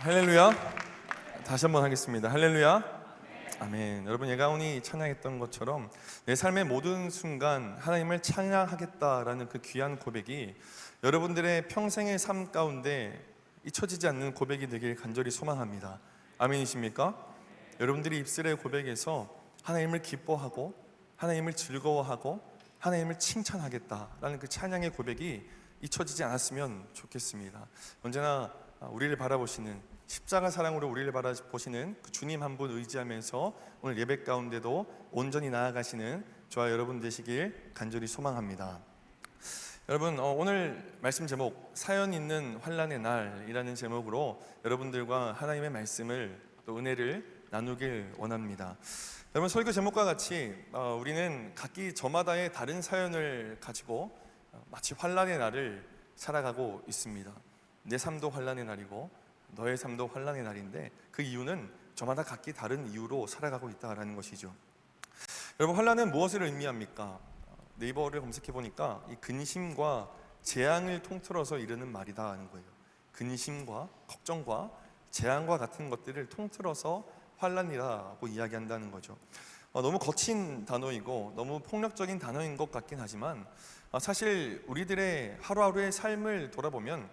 할렐루야. 다시 한번 하겠습니다. 할렐루야. 아멘. 여러분, 예가온이 찬양했던 것처럼 내 삶의 모든 순간 하나님을 찬양하겠다라는 그 귀한 고백이 여러분들의 평생의 삶 가운데 잊혀지지 않는 고백이 되길 간절히 소망합니다. 아멘이십니까? 여러분들이 입술의 고백에서 하나님을 기뻐하고 하나님을 즐거워하고 하나님을 칭찬하겠다라는 그 찬양의 고백이 잊혀지지 않았으면 좋겠습니다. 언제나 우리를 바라보시는, 십자가 사랑으로 우리를 바라보시는 그 주님 한 분 의지하면서 오늘 예배 가운데도 온전히 나아가시는 저와 여러분 되시길 간절히 소망합니다. 여러분, 오늘 말씀 제목 사연 있는 환난의 날이라는 제목으로 여러분들과 하나님의 말씀을 또 은혜를 나누길 원합니다. 여러분, 설교 제목과 같이 우리는 각기 저마다의 다른 사연을 가지고 마치 환난의 날을 살아가고 있습니다. 내 삶도 환난의 날이고 너의 삶도 환난의 날인데 그 이유는 저마다 각기 다른 이유로 살아가고 있다는 것이죠. 여러분, 환난은 무엇을 의미합니까? 네이버를 검색해 보니까 이 근심과 재앙을 통틀어서 이르는 말이다 하는 거예요. 근심과 걱정과 재앙과 같은 것들을 통틀어서 환난이라고 이야기한다는 거죠. 너무 거친 단어이고 너무 폭력적인 단어인 것 같긴 하지만 사실 우리들의 하루하루의 삶을 돌아보면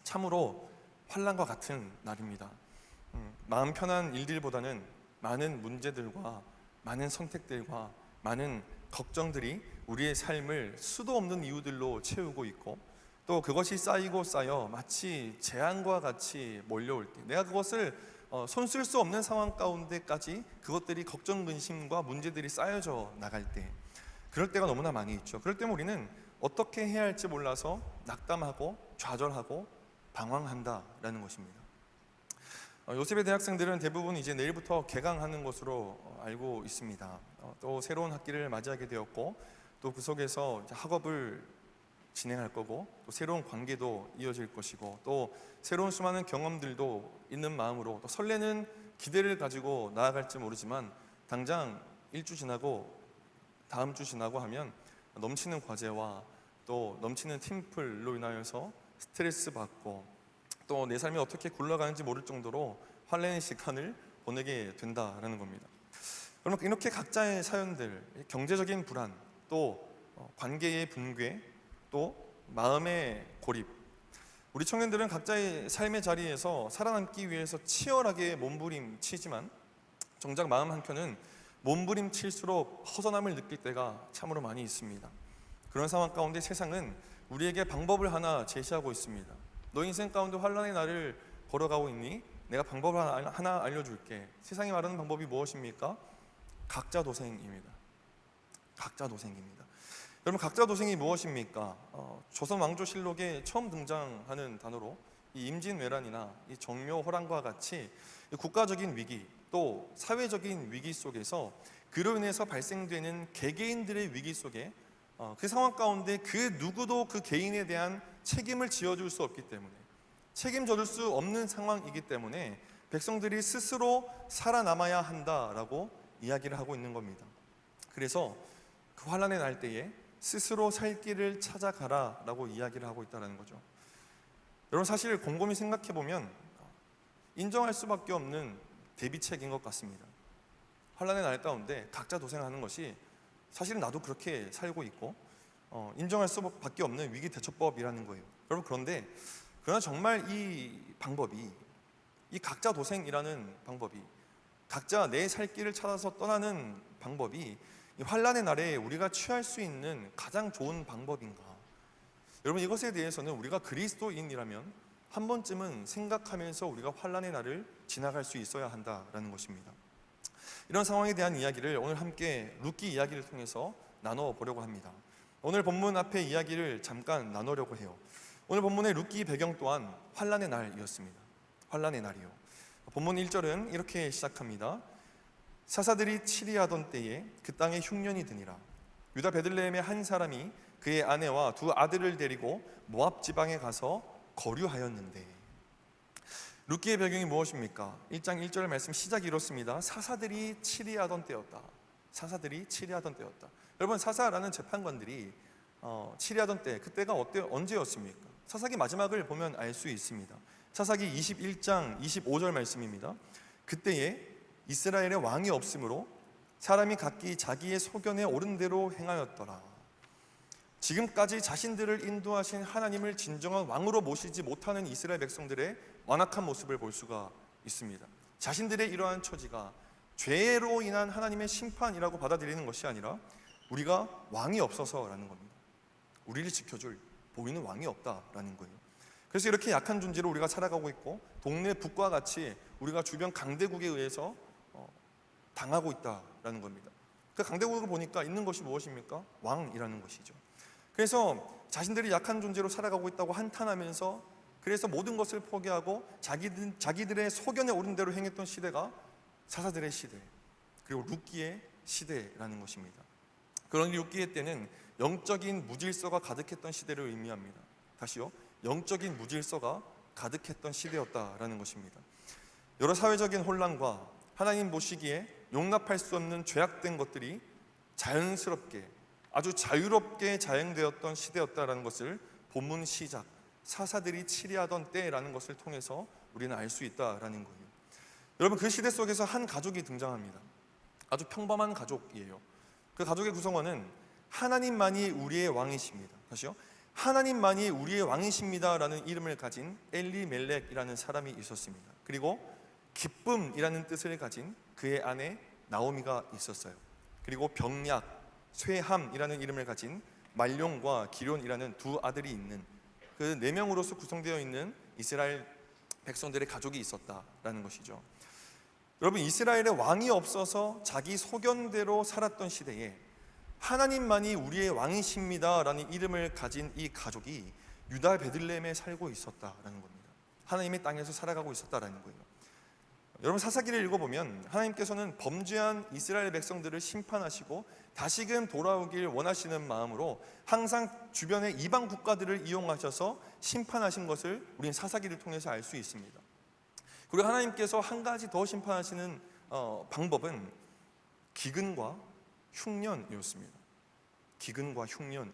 참으로 환난과 같은 날입니다. 마음 편한 일들보다는 많은 문제들과 많은 선택들과 많은 걱정들이 우리의 삶을 수도 없는 이유들로 채우고 있고, 또 그것이 쌓이고 쌓여 마치 재앙과 같이 몰려올 때, 내가 그것을 손쓸 수 없는 상황 가운데까지 그것들이 걱정, 근심과 문제들이 쌓여져 나갈 때, 그럴 때가 너무나 많이 있죠. 그럴 때면 우리는 어떻게 해야 할지 몰라서 낙담하고 좌절하고 방황한다라는 것입니다. 요셉의 대학생들은 대부분 이제 내일부터 개강하는 것으로 알고 있습니다. 또 새로운 학기를 맞이하게 되었고, 또 그 속에서 학업을 진행할 거고, 또 새로운 관계도 이어질 것이고, 또 새로운 수많은 경험들도 있는 마음으로 또 설레는 기대를 가지고 나아갈지 모르지만, 당장 일주 지나고 다음 주 지나고 하면 넘치는 과제와 또 넘치는 팀플로 인하여서 스트레스 받고 또 내 삶이 어떻게 굴러가는지 모를 정도로 환난의 시간을 보내게 된다라는 겁니다. 그러면 이렇게 각자의 사연들, 경제적인 불안, 또 관계의 붕괴, 또 마음의 고립, 우리 청년들은 각자의 삶의 자리에서 살아남기 위해서 치열하게 몸부림치지만 정작 마음 한켠은 몸부림칠수록 허전함을 느낄 때가 참으로 많이 있습니다. 그런 상황 가운데 세상은 우리에게 방법을 하나 제시하고 있습니다. 너 인생 가운데 환난의 날을 걸어가고 있니? 내가 방법을 하나 알려줄게. 세상이 말하는 방법이 무엇입니까? 각자도생입니다. 각자도생입니다. 여러분, 각자도생이 무엇입니까? 조선왕조실록에 처음 등장하는 단어로 이 임진왜란이나 이 정묘호란과 같이 국가적인 위기, 또 사회적인 위기 속에서 그로 인해서 발생되는 개개인들의 위기 속에 그 상황 가운데 그 누구도 그 개인에 대한 책임을 지어줄 수 없기 때문에, 책임져줄 수 없는 상황이기 때문에 백성들이 스스로 살아남아야 한다라고 이야기를 하고 있는 겁니다. 그래서 그 환난의 날 때에 스스로 살 길을 찾아가라라고 이야기를 하고 있다는 거죠. 여러분, 사실 곰곰이 생각해 보면 인정할 수밖에 없는 대비책인 것 같습니다. 환난의 날 가운데 각자 도생하는 것이 사실은 나도 그렇게 살고 있고 인정할 수밖에 없는 위기 대처법이라는 거예요. 여러분, 그러나 정말 이 방법이, 이 각자 도생이라는 방법이, 각자 내 살 길을 찾아서 떠나는 방법이 이 환난의 날에 우리가 취할 수 있는 가장 좋은 방법인가? 여러분, 이것에 대해서는 우리가 그리스도인이라면 한 번쯤은 생각하면서 우리가 환난의 날을 지나갈 수 있어야 한다라는 것입니다. 이런 상황에 대한 이야기를 오늘 함께 룻기 이야기를 통해서 나눠보려고 합니다. 오늘 본문 앞에 이야기를 잠깐 나누려고 해요. 오늘 본문의 룻기 배경 또한 환난의 날이었습니다. 환난의 날이요. 본문 1절은 이렇게 시작합니다. 사사들이 치리하던 때에 그 땅에 흉년이 드니라. 유다 베들레헴의 한 사람이 그의 아내와 두 아들을 데리고 모압 지방에 가서 거류하였는데, 룻기의 배경이 무엇입니까? 1장 1절 말씀 시작이 이렇습니다. 사사들이 치리하던 때였다. 사사들이 치리하던 때였다. 여러분, 사사라는 재판관들이 치리하던 때, 그때가 언제였습니까? 사사기 마지막을 보면 알 수 있습니다. 사사기 21장 25절 말씀입니다. 그때에 이스라엘의 왕이 없으므로 사람이 각기 자기의 소견에 옳은 대로 행하였더라. 지금까지 자신들을 인도하신 하나님을 진정한 왕으로 모시지 못하는 이스라엘 백성들의 완악한 모습을 볼 수가 있습니다. 자신들의 이러한 처지가 죄로 인한 하나님의 심판이라고 받아들이는 것이 아니라 우리가 왕이 없어서라는 겁니다. 우리를 지켜줄 보이는 왕이 없다라는 거예요. 그래서 이렇게 약한 존재로 우리가 살아가고 있고 동네 북과 같이 우리가 주변 강대국에 의해서 당하고 있다라는 겁니다. 그 강대국을 보니까 있는 것이 무엇입니까? 왕이라는 것이죠. 그래서 자신들이 약한 존재로 살아가고 있다고 한탄하면서 그래서 모든 것을 포기하고 자기들의 소견에 옳은 대로 행했던 시대가 사사들의 시대, 그리고 룻기의 시대라는 것입니다. 그런 룻기의 때는 영적인 무질서가 가득했던 시대를 의미합니다. 다시요, 영적인 무질서가 가득했던 시대였다라는 것입니다. 여러 사회적인 혼란과 하나님 보시기에 용납할 수 없는 죄악된 것들이 자연스럽게 아주 자유롭게 자행되었던 시대였다라는 것을 본문 시작 사사들이 치리하던 때라는 것을 통해서 우리는 알 수 있다라는 거예요. 여러분, 그 시대 속에서 한 가족이 등장합니다. 아주 평범한 가족이에요. 그 가족의 구성원은 하나님만이 우리의 왕이십니다. 다시요, 하나님만이 우리의 왕이십니다라는 이름을 가진 엘리멜렉이라는 사람이 있었습니다. 그리고 기쁨이라는 뜻을 가진 그의 아내 나오미가 있었어요. 그리고 병약, 쇠함이라는 이름을 가진 말룡과 기럨이라는 두 아들이 있는 그 4명으로서 구성되어 있는 이스라엘 백성들의 가족이 있었다라는 것이죠. 여러분, 이스라엘의 왕이 없어서 자기 소견대로 살았던 시대에 하나님만이 우리의 왕이십니다 라는 이름을 가진 이 가족이 유다 베들레헴에 살고 있었다라는 겁니다. 하나님의 땅에서 살아가고 있었다라는 거예요. 여러분, 사사기를 읽어보면 하나님께서는 범죄한 이스라엘 백성들을 심판하시고 다시금 돌아오길 원하시는 마음으로 항상 주변의 이방 국가들을 이용하셔서 심판하신 것을 우리는 사사기를 통해서 알 수 있습니다. 그리고 하나님께서 한 가지 더 심판하시는 방법은 기근과 흉년이었습니다. 기근과 흉년이요.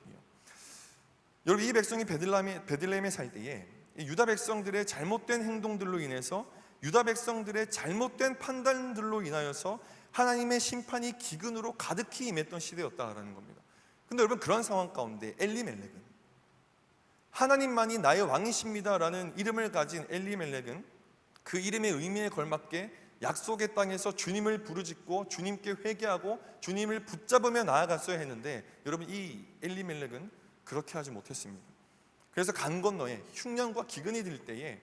여러분, 이 백성이 베들레헴에 살 때에 유다 백성들의 잘못된 행동들로 인해서 유다 백성들의 잘못된 판단들로 인하여서 하나님의 심판이 기근으로 가득히 임했던 시대였다라는 겁니다. 근데 여러분, 그런 상황 가운데 엘리멜렉은, 하나님만이 나의 왕이십니다라는 이름을 가진 엘리멜렉은 그 이름의 의미에 걸맞게 약속의 땅에서 주님을 부르짖고 주님께 회개하고 주님을 붙잡으며 나아갔어야 했는데, 여러분, 이 엘리멜렉은 그렇게 하지 못했습니다. 그래서 강 건너에 흉년과 기근이 들 때에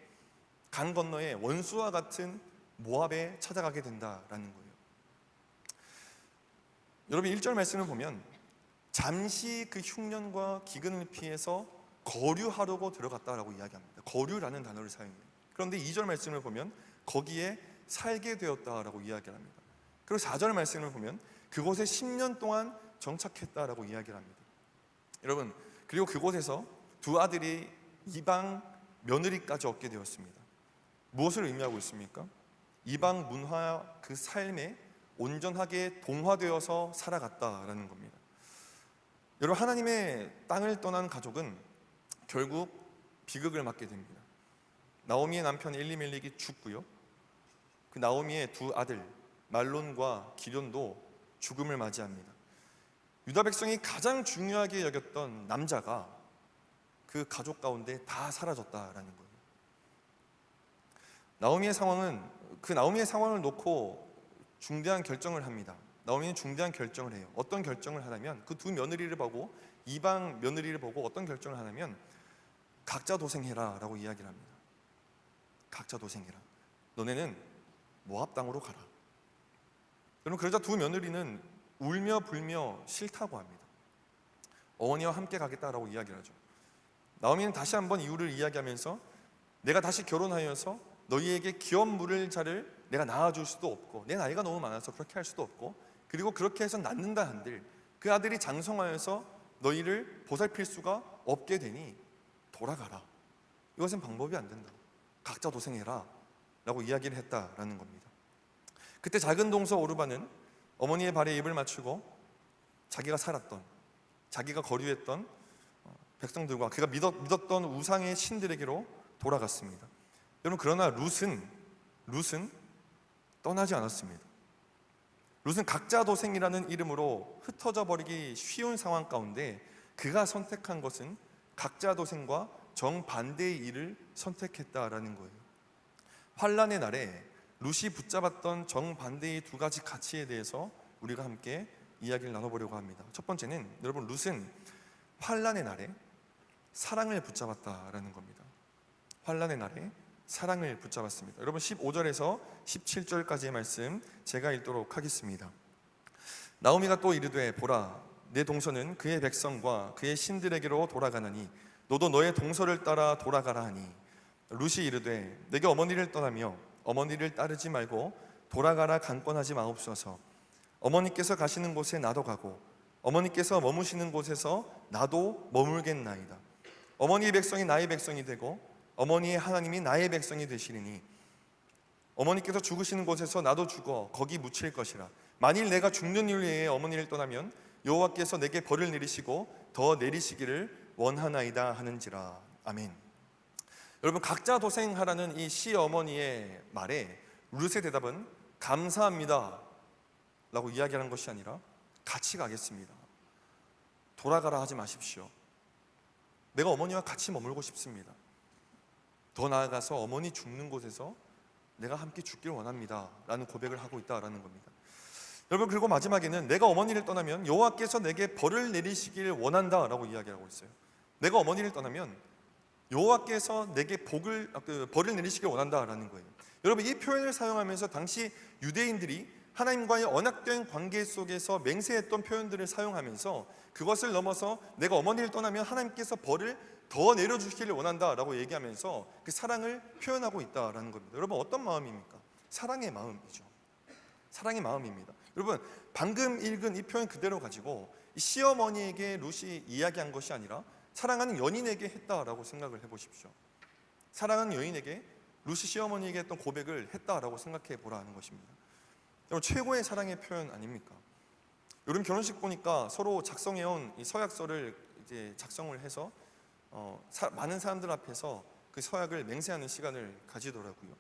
강 건너에 원수와 같은 모압에 찾아가게 된다라는 거예요. 여러분, 1절 말씀을 보면 잠시 그 흉년과 기근을 피해서 거류하려고 들어갔다라고 이야기합니다. 거류라는 단어를 사용해요. 그런데 2절 말씀을 보면 거기에 살게 되었다라고 이야기를 합니다. 그리고 4절 말씀을 보면 그곳에 10년 동안 정착했다라고 이야기를 합니다. 여러분, 그리고 그곳에서 두 아들이 이방 며느리까지 얻게 되었습니다. 무엇을 의미하고 있습니까? 이방 문화 그 삶에 온전하게 동화되어서 살아갔다라는 겁니다. 여러분, 하나님의 땅을 떠난 가족은 결국 비극을 맞게 됩니다. 나오미의 남편 엘리멜렉이 죽고요, 그 나오미의 두 아들 말론과 기럨도 죽음을 맞이합니다. 유다 백성이 가장 중요하게 여겼던 남자가 그 가족 가운데 다 사라졌다라는 거예요. 나오미의 상황을 놓고 중대한 결정을 합니다. 나오미는 중대한 결정을 해요. 어떤 결정을 하냐면 그 두 며느리를 보고, 이방 며느리를 보고 어떤 결정을 하냐면 각자 도생해라 라고 이야기를 합니다. 각자 도생해라. 너네는 모압 땅으로 가라. 여러분, 그러자 두 며느리는 울며 불며 싫다고 합니다. 어머니와 함께 가겠다라고 이야기를 하죠. 나오미는 다시 한번 이유를 이야기하면서 내가 다시 결혼하여서 너희에게 기업 물을 자를 내가 낳아줄 수도 없고 내 나이가 너무 많아서 그렇게 할 수도 없고, 그리고 그렇게 해서 낳는다 한들 그 아들이 장성하여서 너희를 보살필 수가 없게 되니 돌아가라. 이것은 방법이 안 된다. 각자 도생해라 라고 이야기를 했다라는 겁니다. 그때 작은 동서 오르반은 어머니의 발에 입을 맞추고 자기가 살았던, 자기가 거류했던 백성들과 그가 믿었던 우상의 신들에게로 돌아갔습니다. 여러분, 그러나 룻은 떠나지 않았습니다. 룻은 각자도생이라는 이름으로 흩어져 버리기 쉬운 상황 가운데 그가 선택한 것은 각자도생과 정반대의 일을 선택했다라는 거예요. 환란의 날에 룻이 붙잡았던 정반대의 두 가지 가치에 대해서 우리가 함께 이야기를 나눠보려고 합니다. 첫 번째는, 여러분, 룻은 환란의 날에 사랑을 붙잡았다라는 겁니다. 환란의 날에 사랑을 붙잡았습니다. 여러분, 15절에서 17절까지의 말씀 제가 읽도록 하겠습니다. 나오미가 또 이르되, 보라, 내 동서는 그의 백성과 그의 신들에게로 돌아가나니 너도 너의 동서를 따라 돌아가라 하니, 룻이 이르되, 내게 어머니를 떠나며 어머니를 따르지 말고 돌아가라 강권하지 마옵소서. 어머니께서 가시는 곳에 나도 가고 어머니께서 머무시는 곳에서 나도 머물겠나이다. 어머니의 백성이 나의 백성이 되고 어머니의 하나님이 나의 백성이 되시리니 어머니께서 죽으시는 곳에서 나도 죽어 거기 묻힐 것이라. 만일 내가 죽는 일 외에 어머니를 떠나면 여호와께서 내게 벌을 내리시고 더 내리시기를 원하나이다 하는지라. 아멘. 여러분, 각자 도생하라는 이 시어머니의 말에 룻의 대답은 감사합니다 라고 이야기하는 것이 아니라 같이 가겠습니다, 돌아가라 하지 마십시오, 내가 어머니와 같이 머물고 싶습니다, 더 나아가서 어머니 죽는 곳에서 내가 함께 죽길 원합니다 라는 고백을 하고 있다라는 겁니다. 여러분, 그리고 마지막에는 내가 어머니를 떠나면 여호와께서 내게 벌을 내리시길 원한다 라고 이야기하고 있어요. 내가 어머니를 떠나면 여호와께서 내게 벌을 내리시길 원한다라는 거예요. 여러분, 이 표현을 사용하면서 당시 유대인들이 하나님과의 언약된 관계 속에서 맹세했던 표현들을 사용하면서 그것을 넘어서 내가 어머니를 떠나면 하나님께서 벌을 더 내려주시기를 원한다라고 얘기하면서 그 사랑을 표현하고 있다라는 겁니다. 여러분, 어떤 마음입니까? 사랑의 마음이죠. 사랑의 마음입니다. 여러분, 방금 읽은 이 표현 그대로 가지고 이 시어머니에게 룻이 이야기한 것이 아니라 사랑하는 연인에게 했다라고 생각을 해보십시오. 사랑하는 여인에게 룻이 시어머니에게 했던 고백을 했다라고 생각해 보라는 것입니다. 여러분, 최고의 사랑의 표현 아닙니까? 요즘 결혼식 보니까 서로 작성해온 이 서약서를 이제 작성을 해서 많은 사람들 앞에서 그 서약을 맹세하는 시간을 가지더라고요.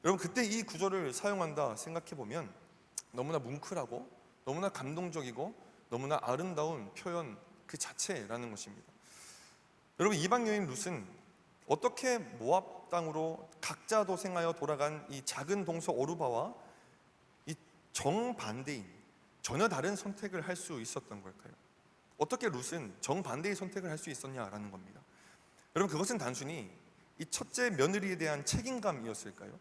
여러분, 그때 이 구절을 사용한다 생각해 보면 너무나 뭉클하고 너무나 감동적이고 너무나 아름다운 표현 그 자체라는 것입니다. 여러분, 이방 여인 룻은 어떻게 모압 땅으로 각자 도생하여 돌아간 이 작은 동서 오르바와 이 정반대인 전혀 다른 선택을 할 수 있었던 걸까요? 어떻게 룻은 정반대의 선택을 할 수 있었냐라는 겁니다. 여러분, 그것은 단순히 이 첫째 며느리에 대한 책임감이었을까요?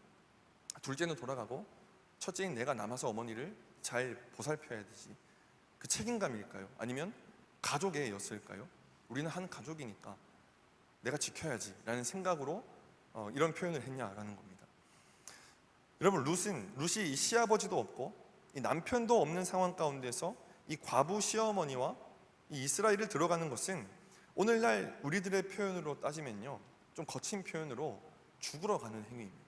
둘째는 돌아가고 첫째인 내가 남아서 어머니를 잘 보살펴야 되지, 그 책임감일까요? 아니면 가족애였을까요? 우리는 한 가족이니까 내가 지켜야지 라는 생각으로 이런 표현을 했냐라는 겁니다. 여러분, 룻이 이 시아버지도 없고 이 남편도 없는 상황 가운데서 이 과부 시어머니와 이 이스라엘을 들어가는 것은 오늘날 우리들의 표현으로 따지면요, 좀 거친 표현으로 죽으러 가는 행위입니다.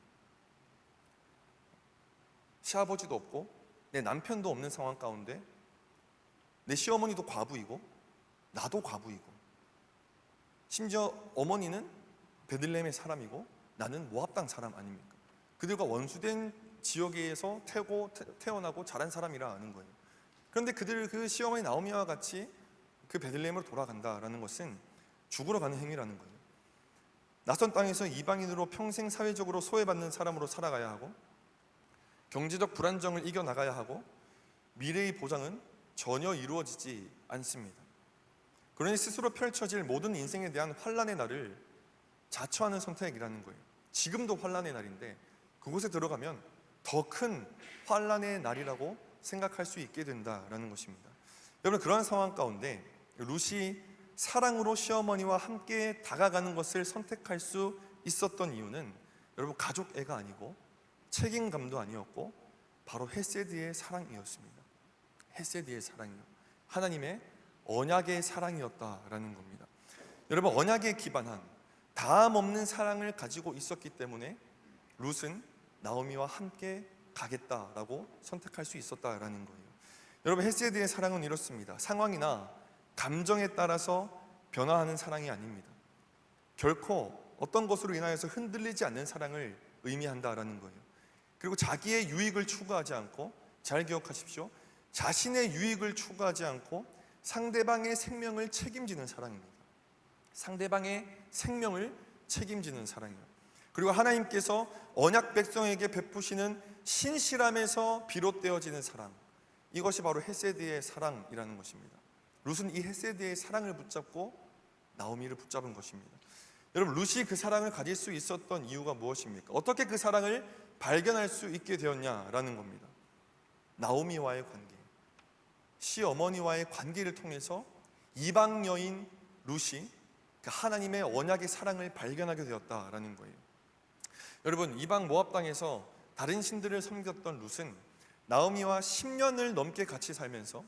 시아버지도 없고 내 남편도 없는 상황 가운데 내 시어머니도 과부이고 나도 과부이고 심지어 어머니는 베들레헴의 사람이고 나는 모압 땅 사람 아닙니까? 그들과 원수된 지역에서 태어나고 자란 사람이라는 거예요. 그런데 그 시어머니 나오미와 같이 그 베들레헴으로 돌아간다라는 것은 죽으러 가는 행위라는 거예요. 낯선 땅에서 이방인으로 평생 사회적으로 소외받는 사람으로 살아가야 하고 경제적 불안정을 이겨나가야 하고 미래의 보장은 전혀 이루어지지 않습니다. 그러니 스스로 펼쳐질 모든 인생에 대한 환란의 날을 자처하는 선택이라는 거예요. 지금도 환란의 날인데 그곳에 들어가면 더 큰 환란의 날이라고 생각할 수 있게 된다라는 것입니다. 여러분, 그러한 상황 가운데 룻이 사랑으로 시어머니와 함께 다가가는 것을 선택할 수 있었던 이유는 여러분, 가족애가 아니고 책임감도 아니었고 바로 헤세드의 사랑이었습니다. 헤세드의 사랑이요, 하나님의 언약의 사랑이었다라는 겁니다. 여러분, 언약에 기반한 다함 없는 사랑을 가지고 있었기 때문에 룻은 나오미와 함께 가겠다라고 선택할 수 있었다라는 거예요. 여러분, 헤세드의 사랑은 이렇습니다. 상황이나 감정에 따라서 변화하는 사랑이 아닙니다. 결코 어떤 것으로 인하여서 흔들리지 않는 사랑을 의미한다라는 거예요. 그리고 자기의 유익을 추구하지 않고, 잘 기억하십시오, 자신의 유익을 추구하지 않고 상대방의 생명을 책임지는 사랑입니다. 상대방의 생명을 책임지는 사랑이에요. 그리고 하나님께서 언약 백성에게 베푸시는 신실함에서 비롯되어지는 사랑, 이것이 바로 헤세드의 사랑이라는 것입니다. 룻은 이 헤세드의 사랑을 붙잡고 나오미를 붙잡은 것입니다. 여러분, 룻이 그 사랑을 가질 수 있었던 이유가 무엇입니까? 어떻게 그 사랑을 발견할 수 있게 되었냐라는 겁니다. 나오미와의 관계, 시어머니와의 관계를 통해서 이방 여인 룻이 그 하나님의 언약의 사랑을 발견하게 되었다라는 거예요. 여러분, 이방 모압 땅에서 다른 신들을 섬겼던 룻은 나오미와 10년을 넘게 같이 살면서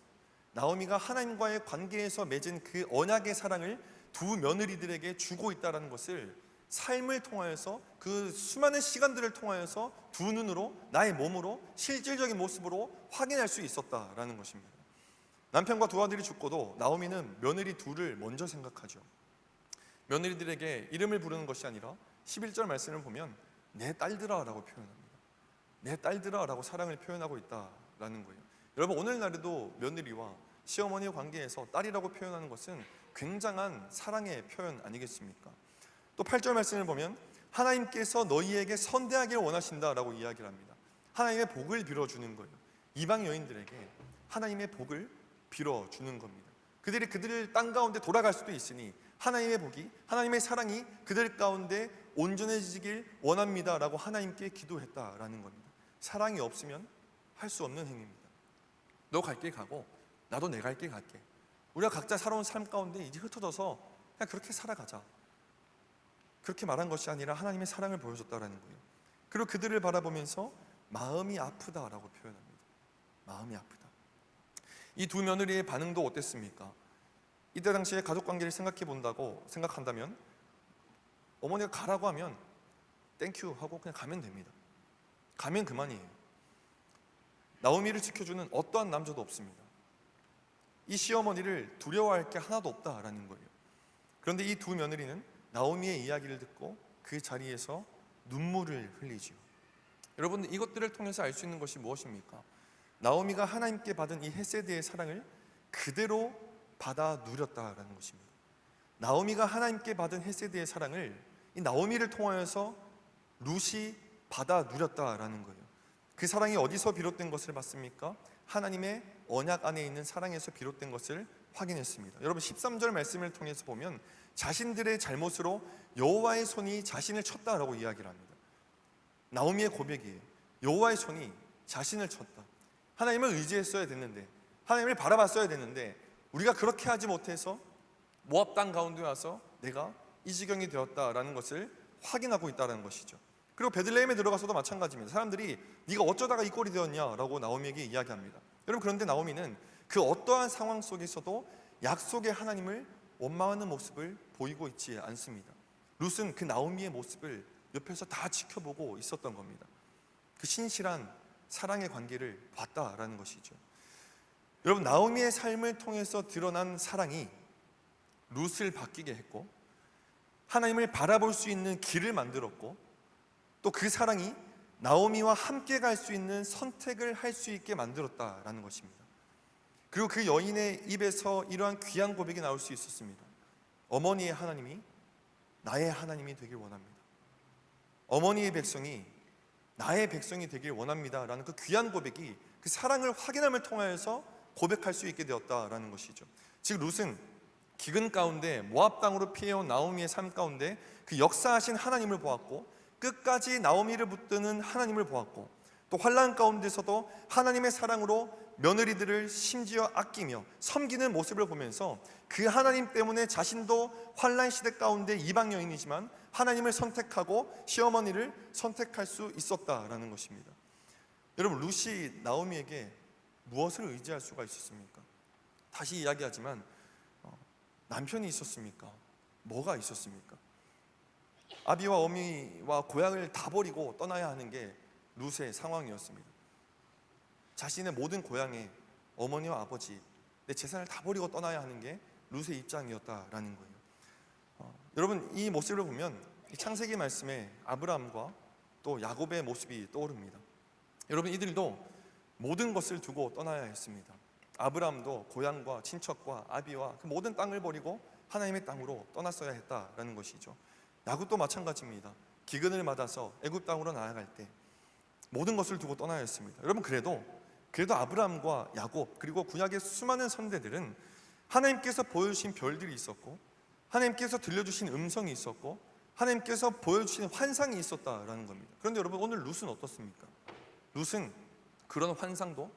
나오미가 하나님과의 관계에서 맺은 그 언약의 사랑을 두 며느리들에게 주고 있다는 것을 삶을 통하여서, 그 수많은 시간들을 통하여서 두 눈으로, 나의 몸으로, 실질적인 모습으로 확인할 수 있었다라는 것입니다. 남편과 두 아들이 죽고도 나오미는 며느리 둘을 먼저 생각하죠. 며느리들에게 이름을 부르는 것이 아니라 11절 말씀을 보면 내 딸들아 라고 표현합니다. 내 딸들아 라고 사랑을 표현하고 있다라는 거예요. 여러분, 오늘날에도 며느리와 시어머니의 관계에서 딸이라고 표현하는 것은 굉장한 사랑의 표현 아니겠습니까? 또 8절 말씀을 보면 하나님께서 너희에게 선대하기를 원하신다라고 이야기를 합니다. 하나님의 복을 빌어주는 거예요. 이방 여인들에게 하나님의 복을 빌어주는 겁니다. 그들이 땅 가운데 돌아갈 수도 있으니 하나님의 복이, 하나님의 사랑이 그들 가운데 온전해지길 원합니다 라고 하나님께 기도했다라는 겁니다. 사랑이 없으면 할 수 없는 행위입니다. 너 갈 길 가고 나도 내 갈 길 갈게. 우리가 각자 살아온 삶 가운데 이제 흩어져서 그냥 그렇게 살아가자, 그렇게 말한 것이 아니라 하나님의 사랑을 보여줬다라는 거예요. 그리고 그들을 바라보면서 마음이 아프다라고 표현합니다. 마음이 아프다. 이 두 며느리의 반응도 어땠습니까? 이때 당시에 가족관계를 생각한다면 어머니가 가라고 하면 땡큐 하고 그냥 가면 됩니다. 가면 그만이에요. 나오미를 지켜주는 어떠한 남자도 없습니다. 이 시어머니를 두려워할 게 하나도 없다라는 거예요. 그런데 이 두 며느리는 나오미의 이야기를 듣고 그 자리에서 눈물을 흘리죠. 여러분, 이것들을 통해서 알 수 있는 것이 무엇입니까? 나오미가 하나님께 받은 이 헤세드의 사랑을 그대로 받아 누렸다라는 것입니다. 나오미가 하나님께 받은 헤세드의 사랑을 이 나오미를 통하여서 룻이 받아 누렸다라는 거예요. 그 사랑이 어디서 비롯된 것을 봤습니까? 하나님의 언약 안에 있는 사랑에서 비롯된 것을 확인했습니다. 여러분, 13절 말씀을 통해서 보면 자신들의 잘못으로 여호와의 손이 자신을 쳤다라고 이야기를 합니다. 나오미의 고백이에요. 여호와의 손이 자신을 쳤다. 하나님을 의지했어야 됐는데, 하나님을 바라봤어야 됐는데 우리가 그렇게 하지 못해서 모압 땅 가운데 와서 내가 이 지경이 되었다라는 것을 확인하고 있다는 것이죠. 그리고 베들레헴에 들어가서도 마찬가지입니다. 사람들이 네가 어쩌다가 이 꼴이 되었냐라고 나오미에게 이야기합니다. 여러분, 그런데 나오미는 그 어떠한 상황 속에서도 약속의 하나님을 원망하는 모습을 보이고 있지 않습니다. 룻은 그 나오미의 모습을 옆에서 다 지켜보고 있었던 겁니다. 그 신실한 사랑의 관계를 봤다라는 것이죠. 여러분, 나오미의 삶을 통해서 드러난 사랑이 룻을 바뀌게 했고, 하나님을 바라볼 수 있는 길을 만들었고, 또 그 사랑이 나오미와 함께 갈 수 있는 선택을 할 수 있게 만들었다라는 것입니다. 그리고 그 여인의 입에서 이러한 귀한 고백이 나올 수 있었습니다. 어머니의 하나님이 나의 하나님이 되길 원합니다. 어머니의 백성이 나의 백성이 되길 원합니다 라는 그 귀한 고백이 그 사랑을 확인함을 통하여서 고백할 수 있게 되었다라는 것이죠. 즉, 룻은 기근 가운데 모압 땅으로 피해온 나오미의 삶 가운데 그 역사하신 하나님을 보았고, 끝까지 나오미를 붙드는 하나님을 보았고, 또 환난 가운데서도 하나님의 사랑으로 며느리들을 심지어 아끼며 섬기는 모습을 보면서 그 하나님 때문에 자신도 환난 시대 가운데 이방 여인이지만 하나님을 선택하고 시어머니를 선택할 수 있었다라는 것입니다. 여러분, 룻이 나오미에게 무엇을 의지할 수가 있었습니까? 다시 이야기하지만 남편이 있었습니까? 뭐가 있었습니까? 아비와 어미와 고향을 다 버리고 떠나야 하는 게 룻의 상황이었습니다. 자신의 모든 고향에 어머니와 아버지, 내 재산을 다 버리고 떠나야 하는 게 룻의 입장이었다라는 거예요. 여러분, 이 모습을 보면 이 창세기 말씀에 아브라함과 또 야곱의 모습이 떠오릅니다. 여러분, 이들도 모든 것을 두고 떠나야 했습니다. 아브라함도 고향과 친척과 아비와 그 모든 땅을 버리고 하나님의 땅으로 떠났어야 했다라는 것이죠. 야곱도 마찬가지입니다. 기근을 맞아서 애굽 땅으로 나아갈 때 모든 것을 두고 떠나야 했습니다. 여러분, 그래도 아브라함과 야곱 그리고 구약의 수많은 선대들은 하나님께서 보여주신 별들이 있었고, 하나님께서 들려주신 음성이 있었고, 하나님께서 보여주신 환상이 있었다라는 겁니다. 그런데 여러분, 오늘 룻은 어떻습니까? 룻은 그런 환상도,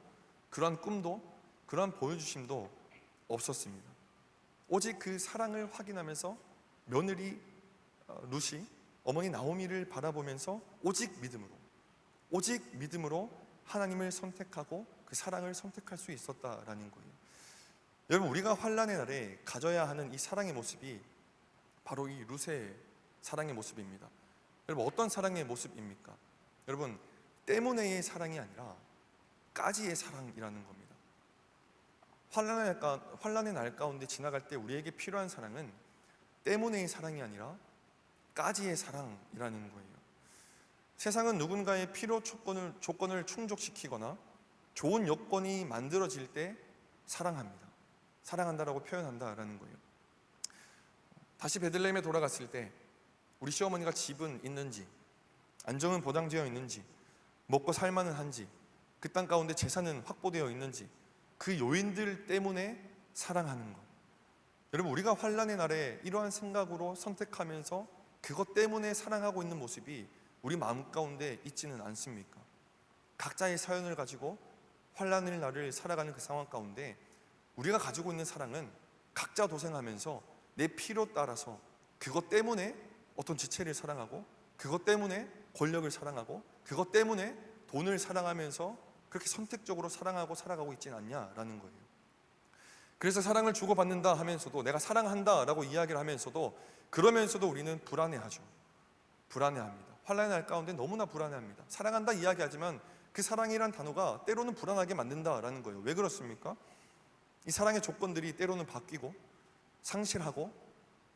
그러한 꿈도, 그러한 보여주심도 없었습니다. 오직 그 사랑을 확인하면서 며느리 룻이 어머니 나오미를 바라보면서 오직 믿음으로 하나님을 선택하고 그 사랑을 선택할 수 있었다라는 거예요. 여러분, 우리가 환난의 날에 가져야 하는 이 사랑의 모습이 바로 이 룻의 사랑의 모습입니다. 여러분, 어떤 사랑의 모습입니까? 여러분, 때문에의 사랑이 아니라 까지의 사랑이라는 겁니다. 환난의 날 가운데 지나갈 때 우리에게 필요한 사랑은 때문에의 사랑이 아니라 까지의 사랑이라는 거예요. 세상은 누군가의 필요 조건을 충족시키거나 좋은 여건이 만들어질 때 사랑합니다. 사랑한다라고 표현한다라는 거예요. 다시 베들레헴에 돌아갔을 때 우리 시어머니가 집은 있는지, 안정은 보장되어 있는지, 먹고 살만은 한지, 그 땅 가운데 재산은 확보되어 있는지, 그 요인들 때문에 사랑하는 것. 여러분, 우리가 환난의 날에 이러한 생각으로 선택하면서 그것 때문에 사랑하고 있는 모습이 우리 마음 가운데 있지는 않습니까? 각자의 사연을 가지고 환난의 날을 살아가는 그 상황 가운데 우리가 가지고 있는 사랑은 각자 도생하면서 내 필요 따라서 그것 때문에 어떤 지체를 사랑하고, 그것 때문에 권력을 사랑하고, 그것 때문에 돈을 사랑하면서 그렇게 선택적으로 사랑하고 살아가고 있지는 않냐라는 거예요. 그래서 사랑을 주고받는다 하면서도, 내가 사랑한다라고 이야기를 하면서도, 그러면서도 우리는 불안해합니다. 환난의 날 가운데 너무나 불안해합니다. 사랑한다 이야기하지만 그 사랑이란 단어가 때로는 불안하게 만든다라는 거예요. 왜 그렇습니까? 이 사랑의 조건들이 때로는 바뀌고 상실하고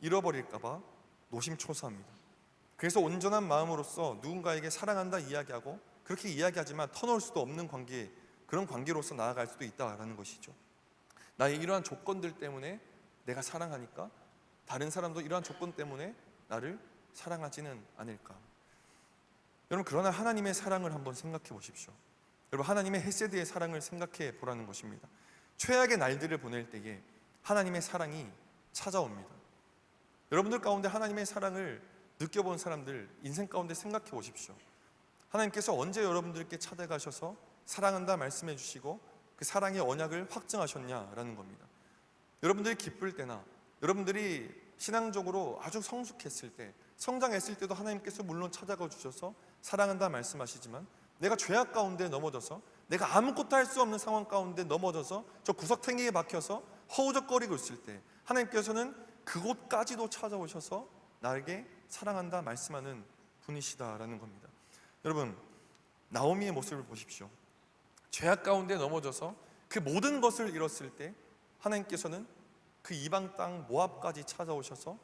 잃어버릴까 봐 노심초사합니다. 그래서 온전한 마음으로서 누군가에게 사랑한다 이야기하고 그렇게 이야기하지만 터놓을 수도 없는 관계, 그런 관계로서 나아갈 수도 있다라는 것이죠. 나의 이러한 조건들 때문에 내가 사랑하니까 다른 사람도 이러한 조건 때문에 나를 사랑하지는 않을까. 여러분, 그러나 하나님의 사랑을 한번 생각해 보십시오. 여러분, 하나님의 헤세드의 사랑을 생각해 보라는 것입니다. 최악의 날들을 보낼 때에 하나님의 사랑이 찾아옵니다. 여러분들 가운데 하나님의 사랑을 느껴본 사람들 인생 가운데 생각해 보십시오. 하나님께서 언제 여러분들께 찾아가셔서 사랑한다 말씀해 주시고 그 사랑의 언약을 확증하셨냐라는 겁니다. 여러분들이 기쁠 때나 여러분들이 신앙적으로 아주 성숙했을 때, 성장했을 때도 하나님께서 물론 찾아가 주셔서 사랑한다 말씀하시지만, 내가 죄악 가운데 넘어져서, 내가 아무것도 할 수 없는 상황 가운데 넘어져서 저 구석탱이에 박혀서 허우적거리고 있을 때 하나님께서는 그곳까지도 찾아오셔서 나에게 사랑한다 말씀하는 분이시다라는 겁니다. 여러분, 나오미의 모습을 보십시오. 죄악 가운데 넘어져서 그 모든 것을 잃었을 때 하나님께서는 그 이방 땅 모압까지 찾아오셔서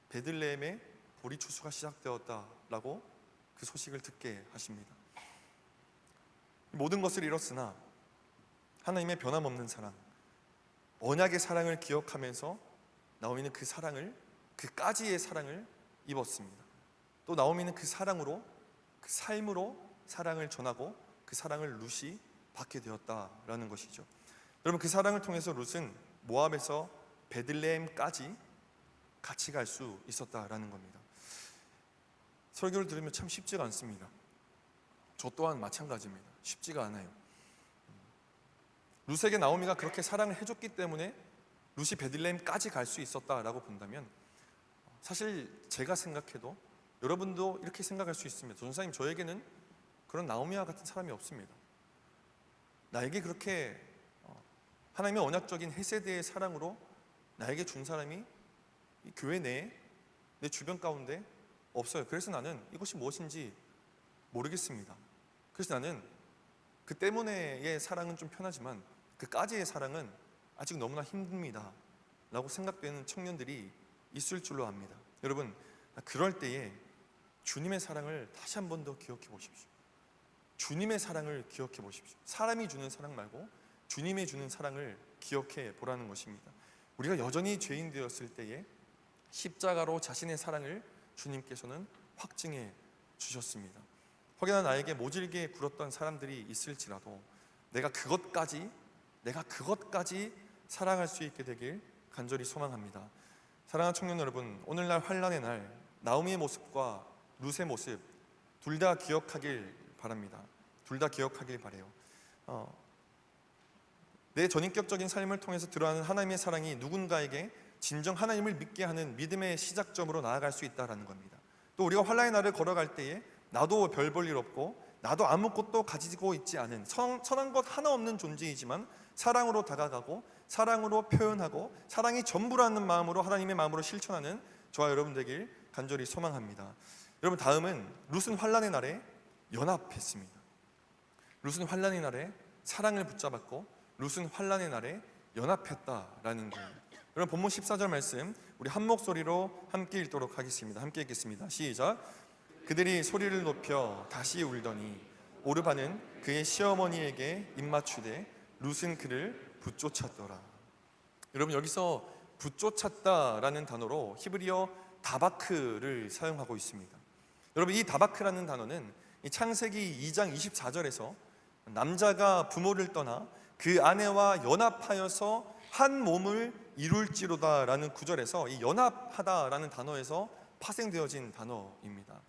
베들레헴에 보리 추수가 시작되었다라고 그 소식을 듣게 하십니다. 모든 것을 잃었으나 하나님의 변함없는 사랑, 언약의 사랑을 기억하면서 나오미는 그 사랑을, 그까지의 사랑을 입었습니다. 또 나오미는 그 사랑으로, 그 삶으로 사랑을 전하고 그 사랑을 룻이 받게 되었다라는 것이죠. 여러분, 그 사랑을 통해서 룻은 모압에서 베들레헴까지 같이 갈 수 있었다라는 겁니다. 설교를 들으면 참 쉽지가 않습니다. 저 또한 마찬가지입니다. 쉽지가 않아요. 룻에게 나오미가 그렇게 사랑을 해줬기 때문에 룻이 베들레헴까지 갈 수 있었다라고 본다면, 사실 제가 생각해도 여러분도 이렇게 생각할 수 있습니다. 전사님, 저에게는 그런 나오미와 같은 사람이 없습니다. 나에게 그렇게 하나님의 언약적인 헤세드의 사랑으로 나에게 준 사람이 이 교회 내에, 내 주변 가운데 없어요. 그래서 나는 이것이 무엇인지 모르겠습니다. 그래서 나는 그 때문에의 사랑은 좀 편하지만 그까지의 사랑은 아직 너무나 힘듭니다 라고 생각되는 청년들이 있을 줄로 압니다. 여러분, 그럴 때에 주님의 사랑을 다시 한 번 더 기억해 보십시오. 주님의 사랑을 기억해 보십시오. 사람이 주는 사랑 말고 주님이 주는 사랑을 기억해 보라는 것입니다. 우리가 여전히 죄인 되었을 때에 십자가로 자신의 사랑을 주님께서는 확증해 주셨습니다. 혹여나 나에게 모질게 굴었던 사람들이 있을지라도 내가 그것까지 사랑할 수 있게 되길 간절히 소망합니다. 사랑하는 청년 여러분, 오늘날 환난의 날 나오미의 모습과 룻의 모습 둘 다 기억하길 바랍니다. 둘 다 기억하길 바래요. 내 전인격적인 삶을 통해서 드러나는 하나님의 사랑이 누군가에게 진정 하나님을 믿게 하는 믿음의 시작점으로 나아갈 수 있다는 겁니다. 또 우리가 환난의 날을 걸어갈 때에 나도 별 볼 일 없고 나도 아무것도 가지고 있지 않은 선한 것 하나 없는 존재이지만 사랑으로 다가가고 사랑으로 표현하고 사랑이 전부라는 마음으로 하나님의 마음으로 실천하는 저와 여러분 되길 간절히 소망합니다. 여러분, 다음은 룻은 환난의 날에 연합했습니다. 룻은 환난의 날에 사랑을 붙잡았고 룻은 환난의 날에 연합했다라는 거예요. 여러분, 본문 14절 말씀 우리 한 목소리로 함께 읽도록 하겠습니다. 함께 읽겠습니다. 시작. 그들이 소리를 높여 다시 울더니 오르바는 그의 시어머니에게 입맞추되 룻은 그를 붙쫓았더라. 여러분, 여기서 붙쫓았다라는 단어로 히브리어 다바크를 사용하고 있습니다. 여러분, 이 다바크라는 단어는 이 창세기 2장 24절에서 남자가 부모를 떠나 그 아내와 연합하여서 한 몸을 이룰지로다라는 구절에서 이 연합하다라는 단어에서 파생되어진 단어입니다.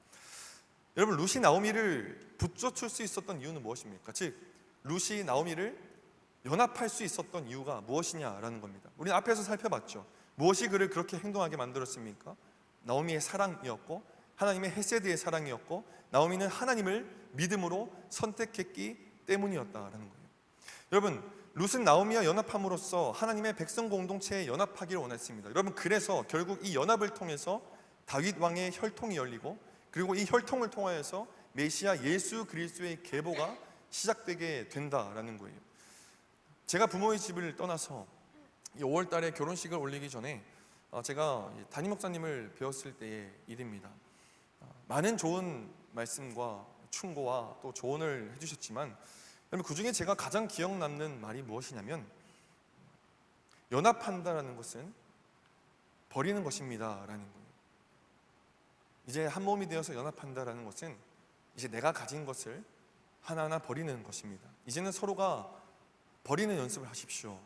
여러분, 룻이 나오미를 붙여줄 수 있었던 이유는 무엇입니까? 즉, 룻이 나오미를 연합할 수 있었던 이유가 무엇이냐라는 겁니다. 우리는 앞에서 살펴봤죠. 무엇이 그를 그렇게 행동하게 만들었습니까? 나오미의 사랑이었고 하나님의 헤세드의 사랑이었고 나오미는 하나님을 믿음으로 선택했기 때문이었다라는 거예요. 여러분, 룻은 나오미와 연합함으로써 하나님의 백성 공동체에 연합하기를 원했습니다. 여러분, 그래서 결국 이 연합을 통해서 다윗 왕의 혈통이 열리고 그리고 이 혈통을 통하여서 메시아 예수 그리스도의 계보가 시작되게 된다라는 거예요. 제가 부모의 집을 떠나서 5월 달에 결혼식을 올리기 전에 제가 담임 목사님을 배웠을 때의 일입니다. 많은 좋은 말씀과 충고와 또 조언을 해주셨지만 그 중에 제가 가장 기억 남는 말이 무엇이냐면 연합한다라는 것은 버리는 것입니다 라는 거예요. 이제 한 몸이 되어서 연합한다라는 것은 이제 내가 가진 것을 하나하나 버리는 것입니다. 이제는 서로가 버리는 연습을 하십시오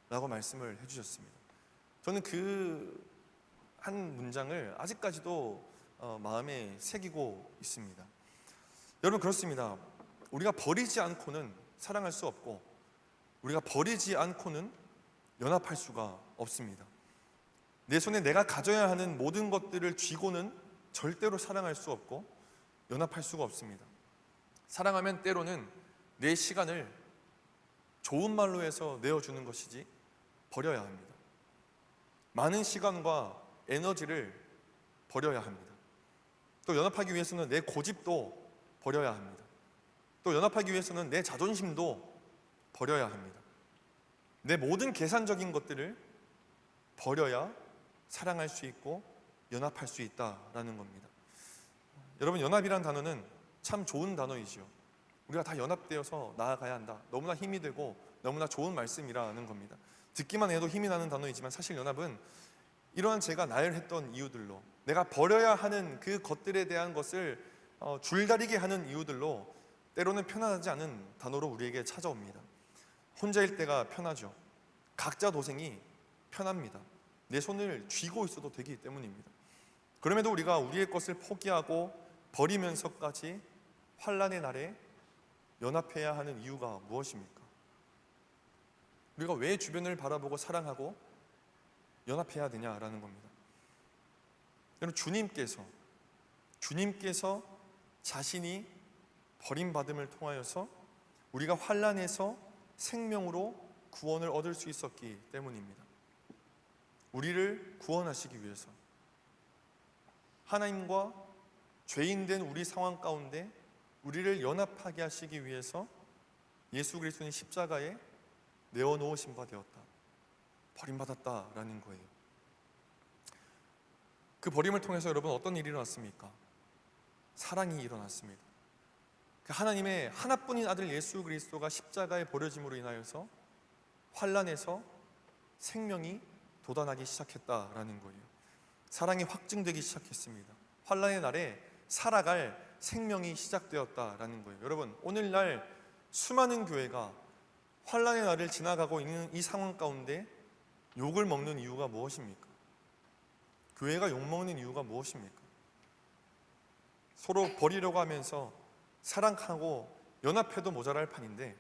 라고 말씀을 해주셨습니다. 저는 그 한 문장을 아직까지도 마음에 새기고 있습니다. 여러분, 그렇습니다. 우리가 버리지 않고는 사랑할 수 없고 우리가 버리지 않고는 연합할 수가 없습니다. 내 손에 내가 가져야 하는 모든 것들을 쥐고는 절대로 사랑할 수 없고 연합할 수가 없습니다. 사랑하면 때로는 내 시간을 좋은 말로 해서 내어주는 것이지 버려야 합니다. 많은 시간과 에너지를 버려야 합니다. 또 연합하기 위해서는 내 고집도 버려야 합니다. 또 연합하기 위해서는 내 자존심도 버려야 합니다. 내 모든 계산적인 것들을 버려야 사랑할 수 있고 연합할 수 있다라는 겁니다. 여러분, 연합이란 단어는 참 좋은 단어이지요. 우리가 다 연합되어서 나아가야 한다. 너무나 힘이 되고 너무나 좋은 말씀이라는 겁니다. 듣기만 해도 힘이 나는 단어이지만 사실 연합은 이러한 제가 나열했던 이유들로 내가 버려야 하는 그 것들에 대한 것을 줄다리게 하는 이유들로 때로는 편안하지 않은 단어로 우리에게 찾아옵니다. 혼자일 때가 편하죠. 각자 도생이 편합니다. 내 손을 쥐고 있어도 되기 때문입니다. 그럼에도 우리가 우리의 것을 포기하고 버리면서까지 환난의 날에 연합해야 하는 이유가 무엇입니까? 우리가 왜 주변을 바라보고 사랑하고 연합해야 되냐라는 겁니다. 여러분, 주님께서 자신이 버림받음을 통하여서 우리가 환난에서 생명으로 구원을 얻을 수 있었기 때문입니다. 우리를 구원하시기 위해서 하나님과 죄인된 우리 상황 가운데 우리를 연합하게 하시기 위해서 예수 그리스도는 십자가에 내어놓으신 바 되었다. 버림받았다라는 거예요. 그 버림을 통해서 여러분 어떤 일이 일어났습니까? 사랑이 일어났습니다. 그 하나님의 하나뿐인 아들 예수 그리스도가 십자가에 버려짐으로 인하여서 환난에서 생명이 돋아나기 시작했다라는 거예요. 사랑이 확증되기 시작했습니다. 환난의 날에 살아갈 생명이 시작되었다라는 거예요. 여러분, 오늘날 수많은 교회가 환난의 날을 지나가고 있는 이 상황 가운데 욕을 먹는 이유가 무엇입니까? 교회가 욕먹는 이유가 무엇입니까? 서로 버리려고 하면서 사랑하고 연합해도 모자랄 판인데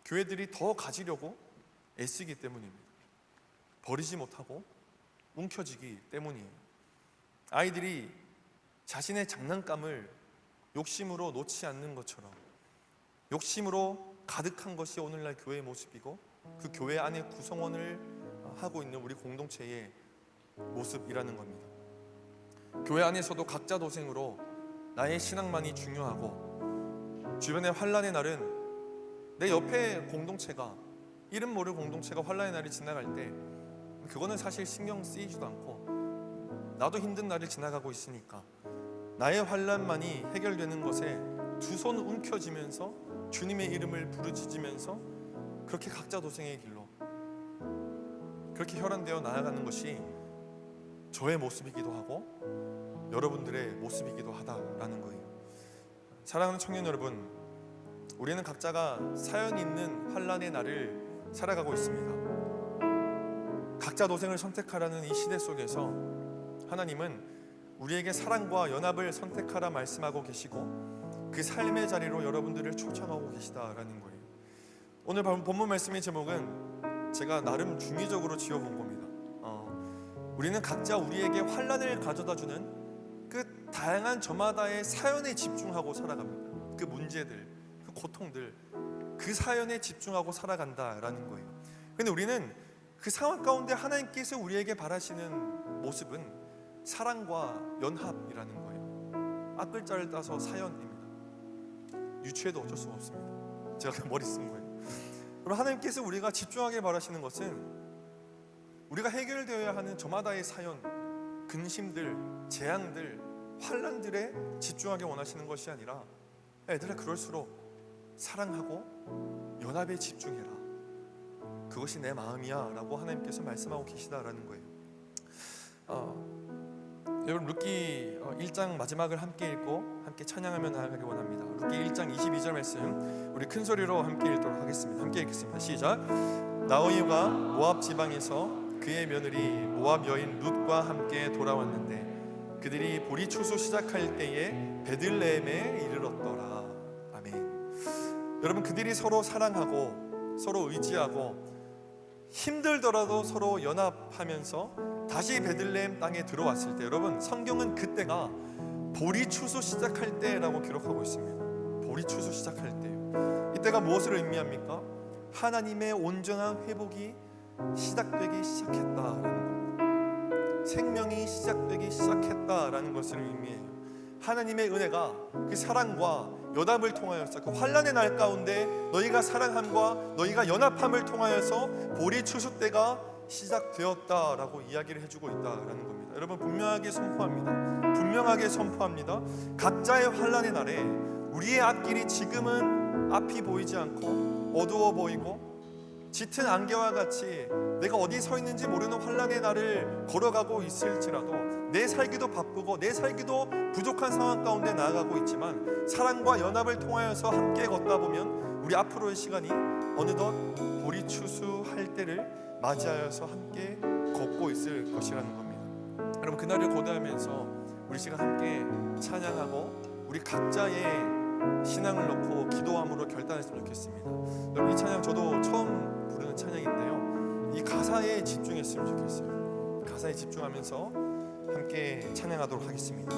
교회들이 더 가지려고 애쓰기 때문입니다. 버리지 못하고 움켜쥐기 때문이에요. 아이들이 자신의 장난감을 욕심으로 놓지 않는 것처럼 욕심으로 가득한 것이 오늘날 교회의 모습이고 그 교회 안에 구성원을 하고 있는 우리 공동체의 모습이라는 겁니다. 교회 안에서도 각자 도생으로 나의 신앙만이 중요하고 주변의 환난의 날은 내 옆에 공동체가 이름 모를 공동체가 환난의 날이 지나갈 때 그거는 사실 신경 쓰이지도 않고 나도 힘든 날을 지나가고 있으니까 나의 환난만이 해결되는 것에 두 손 움켜쥐면서 주님의 이름을 부르짖으면서 그렇게 각자 도생의 길로 그렇게 혈안되어 나아가는 것이 저의 모습이기도 하고 여러분들의 모습이기도 하다라는 거예요. 사랑하는 청년 여러분, 우리는 각자가 사연 있는 환난의 날을 살아가고 있습니다. 각자 도생을 선택하라는 이 시대 속에서 하나님은 우리에게 사랑과 연합을 선택하라 말씀하고 계시고 그 삶의 자리로 여러분들을 초청하고 계시다라는 거예요. 오늘 본문 말씀의 제목은 제가 나름 중의적으로 지어본 겁니다. 우리는 각자 우리에게 환난을 가져다주는 그 다양한 저마다의 사연에 집중하고 살아갑니다. 그 문제들, 그 고통들, 그 사연에 집중하고 살아간다라는 거예요. 근데 우리는 그 상황 가운데 하나님께서 우리에게 바라시는 모습은 사랑과 연합이라는 거예요. 앞글자를 따서 사연입니다. 유추해도 어쩔 수가 없습니다. 제가 머리 쓴 거예요. 그럼 하나님께서 우리가 집중하게 바라시는 것은 우리가 해결되어야 하는 저마다의 사연, 근심들, 재앙들, 환난들에 집중하게 원하시는 것이 아니라 애들아 그럴수록 사랑하고 연합에 집중해라. 그것이 내 마음이야 라고 하나님께서 말씀하고 계시다라는 거예요. 여러분 룻기 1장 마지막을 함께 읽고 함께 찬양하며 나아가기 원합니다. 룻기 1장 22절 말씀 우리 큰 소리로 함께 읽도록 하겠습니다. 함께 읽겠습니다. 시작. 나오미가 모압 지방에서 그의 며느리 모압 여인 룻과 함께 돌아왔는데 그들이 보리 추수 시작할 때에 베들레헴에 이르렀더라. 아멘. 여러분, 그들이 서로 사랑하고 서로 의지하고 힘들더라도 서로 연합하면서 다시 베들레헴 땅에 들어왔을 때, 여러분 성경은 그때가 보리 추수 시작할 때라고 기록하고 있습니다. 보리 추수 시작할 때, 이때가 무엇을 의미합니까? 하나님의 온전한 회복이 시작되기 시작했다라는 겁니다. 생명이 시작되기 시작했다라는 것을 의미해요. 하나님의 은혜가 그 사랑과 연합을 통하여서 그 환난의 날 가운데 너희가 사랑함과 너희가 연합함을 통하여서 보리 추수 때가 시작되었다라고 이야기를 해주고 있다라는 겁니다. 여러분, 분명하게 선포합니다. 각자의 환난의 날에 우리의 앞길이 지금은 앞이 보이지 않고 어두워 보이고 짙은 안개와 같이 내가 어디 서 있는지 모르는 환난의 날을 걸어가고 있을지라도 내 살기도 바쁘고 내 살기도 부족한 상황 가운데 나아가고 있지만 사랑과 연합을 통하여서 함께 걷다 보면 우리 앞으로의 시간이 어느덧 보리 추수할 때를 맞이하여서 함께 걷고 있을 것이라는 겁니다. 여러분, 그날을 고대하면서 우리 시간 함께 찬양하고 우리 각자의 신앙을 놓고 기도함으로 결단했으면 좋겠습니다. 여러분, 이 찬양 저도 처음 부르는 찬양인데요, 이 가사에 집중했으면 좋겠어요. 가사에 집중하면서 함께 찬양하도록 하겠습니다.